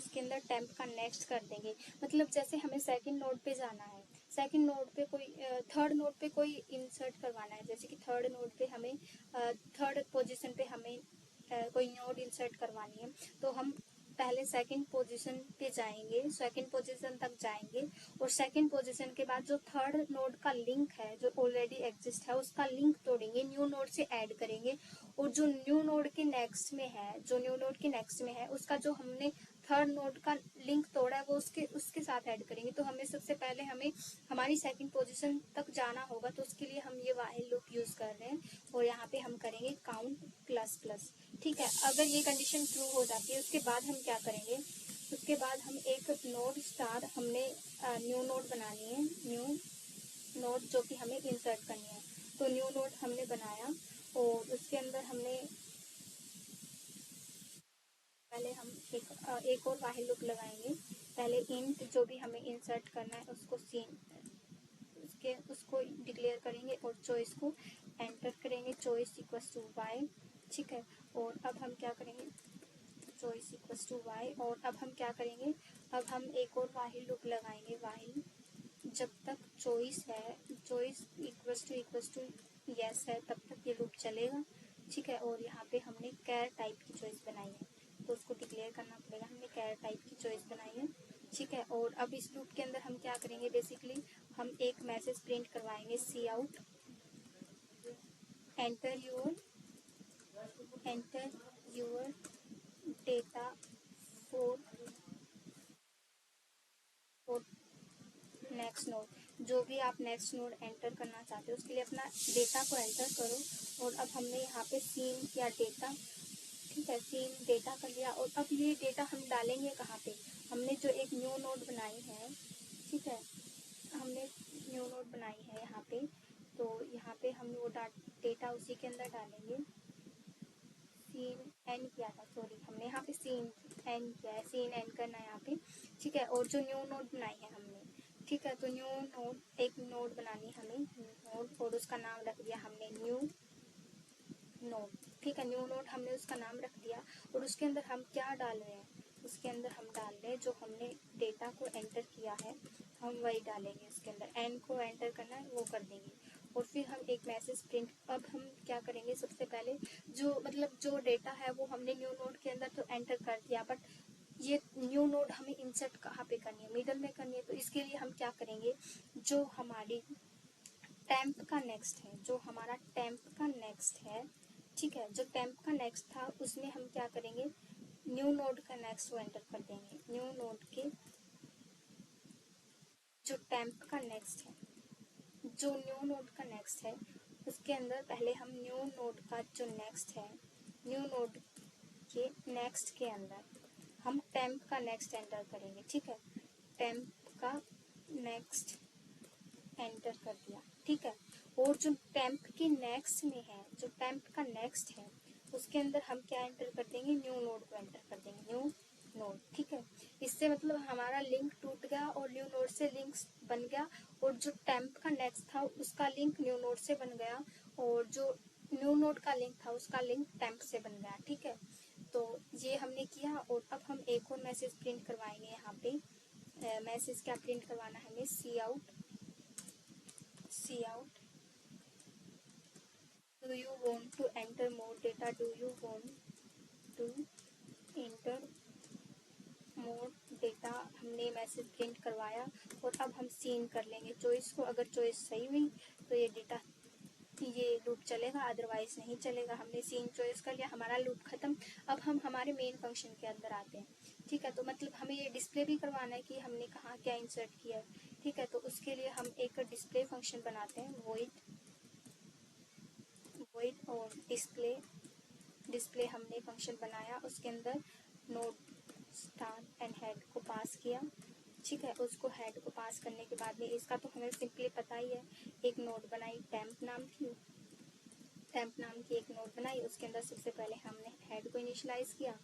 उसके अंदर टेम्प का नेक्स्ट कर देंगे। मतलब जैसे हमें सेकंड नोड पे जाना है, सेकंड नोड पे कोई थर्ड नोड पे कोई इंसर्ट करवाना है, जैसे कि थर्ड नोड पे हमें थर्ड पोजीशन पे हमें कोई नोड इंसर्ट करवानी है, तो हम पहले सेकंड पोजीशन पे जाएंगे, सेकंड पोजीशन तक जाएंगे और सेकंड पोजीशन के बाद जो थर्ड नोड का लिंक है जो ऑलरेडी एग्जिस्ट है उसका लिंक तोड़ेंगे, न्यू नोड से ऐड करेंगे और जो न्यू नोड के नेक्स्ट में है, जो न्यू नोड के नेक्स्ट में है उसका जो हमने थर्ड नोड का लिंक तोड़ा है वो उसके साथ ऐड करेंगे। तो हमें सबसे पहले हमें हमारी सेकंड पोजीशन तक जाना होगा, तो उसके लिए हम ये व्हाइल लूप यूज कर रहे हैं और यहाँ पे हम करेंगे काउंट प्लस प्लस। ठीक है, अगर ये कंडीशन ट्रू हो जाती है उसके बाद हम क्या करेंगे, उसके बाद हम एक नोड स्टार हमने न्यू नोड बनानी है, न्यू नोड जो कि हमें इंसर्ट करनी है। तो न्यू नोड हमने बनाया और उसके अंदर हमने पहले हम एक और व्हाइल लूप लगाएंगे। पहले इंट जो भी हमें इंसर्ट करना है उसको उसको डिक्लेयर करेंगे और चॉइस को एंटर करेंगे, चॉइस इक्वल्स टू वाई। ठीक है, और अब हम क्या करेंगे, चॉइस इक्वल्स टू वाई, और अब हम क्या करेंगे, अब हम एक और व्हाइल लूप लगाएंगे, व्हाइल जब तक चॉइस है, चॉइस इक्वल्स टू यस है तब तक ये लूप चलेगा। ठीक है, और यहाँ पे हमने कैर टाइप की चॉइस बनाई है तो उसको डिक्लेयर करना पड़ेगा, हमने कैर टाइप की चॉइस बनाई है। ठीक है, और अब इस लूप के अंदर हम क्या करेंगे, बेसिकली हम एक मैसेज प्रिंट करवाएंगे, C out enter your data for next node. जो भी आप नेक्स्ट नोड एंटर करना चाहते हो उसके लिए अपना डेटा को एंटर करो। और अब हमने यहाँ पे सीन किया डेटा, ठीक है, सीन डेटा कर लिया। और अब ये डेटा हम डालेंगे कहाँ पे, हमने जो एक न्यू नोड बनाई है, ठीक है, हमने न्यू नोड बनाई है यहाँ पे, तो यहाँ पे हम वो डेटा उसी के अंदर डालेंगे। सीन एन किया था, सॉरी हमने यहाँ पे सीन एन किया है, सीन एन करना है यहाँ पे। ठीक है, और जो न्यू नोड बनाई है हमने, ठीक है, तो न्यू नोड एक नोड बनानी है हमें नोड, और उसका नाम रख दिया हमने न्यू नोड। ठीक है, न्यू नोड हमने उसका नाम रख दिया और उसके अंदर हम क्या डाल रहे हैं, उसके अंदर हम डाल रहे हैं जो हमने डेटा को एंटर किया है हम वही डालेंगे। उसके अंदर एन को एंटर करना है वो कर देंगे और फिर हम एक मैसेज प्रिंट। अब हम क्या करेंगे, सबसे पहले जो डेटा है वो हमने न्यू नोड के अंदर तो एंटर कर दिया, बट ये न्यू नोड हमें इंसर्ट कहाँ पे करनी है, मिडल में करनी है। तो इसके लिए हम क्या करेंगे, जो हमारी टेम्प का नेक्स्ट है, जो हमारा टेम्प का नेक्स्ट है, ठीक है, जो टेम्प का नेक्स्ट था उसमें हम क्या करेंगे, न्यू नोड का नेक्स्ट वो एंटर कर देंगे। न्यू नोड के जो टेम्प का नेक्स्ट है, जो न्यू नोड का नेक्स्ट है उसके अंदर पहले हम न्यू नोड का जो नेक्स्ट है, न्यू नोड के नेक्स्ट के अंदर हम टेम्प का नेक्स्ट एंटर करेंगे। ठीक है, टेम्प का नेक्स्ट एंटर कर दिया। ठीक है, और जो टेम्प के नेक्स्ट में है, जो टेम्प का नेक्स्ट है उसके अंदर हम क्या एंटर कर देंगे, न्यू नोड को एंटर कर देंगे, न्यू नोड। ठीक है, इससे मतलब हमारा लिंक टूट गया और न्यू नोड से लिंक बन गया, और जो टेम्प का नेक्स्ट था उसका लिंक न्यू नोड से बन गया, और जो न्यू नोड का लिंक था उसका लिंक टेम्प से बन गया। ठीक है, तो ये हमने किया। और अब हम एक और मैसेज प्रिंट करवाएंगे यहाँ पे। मैसेज क्या प्रिंट करवाना है हमें, सी out do you want to enter more data, do you want to enter more data। हमने मैसेज प्रिंट करवाया और अब हम सीन कर लेंगे चॉइस को। अगर चॉइस सही हुई तो ये डेटा ये लूप चलेगा, अदरवाइज नहीं चलेगा। हमने सीन चॉइस कर लिया, हमारा लूप खत्म। अब हम हमारे मेन फंक्शन के अंदर आते हैं। ठीक है, तो मतलब हमें ये डिस्प्ले भी करवाना है कि हमने कहाँ क्या इंसर्ट किया है। ठीक है, तो उसके लिए हम एक डिस्प्ले फंक्शन बनाते हैं, वॉइड और डिस्प्ले हमने फंक्शन बनाया, उसके अंदर नोड स्टार एंड हेड को पास किया। ठीक है, उसको हेड को पास करने के बाद में इसका तो हमें सिंपली पता ही है, एक नोड बनाई टेम्प नाम की एक नोड बनाई, उसके अंदर सबसे पहले हमने हेड को इनिशियलाइज किया।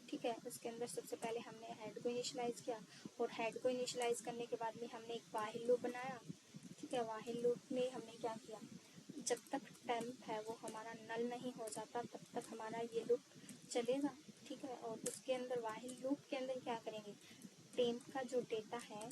ठीक है, उसके अंदर सबसे पहले हमने हेड को इनिशियलाइज किया और हेड को इनिशियलाइज करने के बाद में हमने एक व्हाइल लूप बनाया। ठीक है, व्हाइल लूप में हमने क्या किया, जब तक टेम्प है वो हमारा नल नहीं हो जाता तब तक हमारा ये लूप चलेगा। ठीक है। और उसके अंदर वाइल लूप के अंदर क्या करेंगे, 10th का जो डेटा है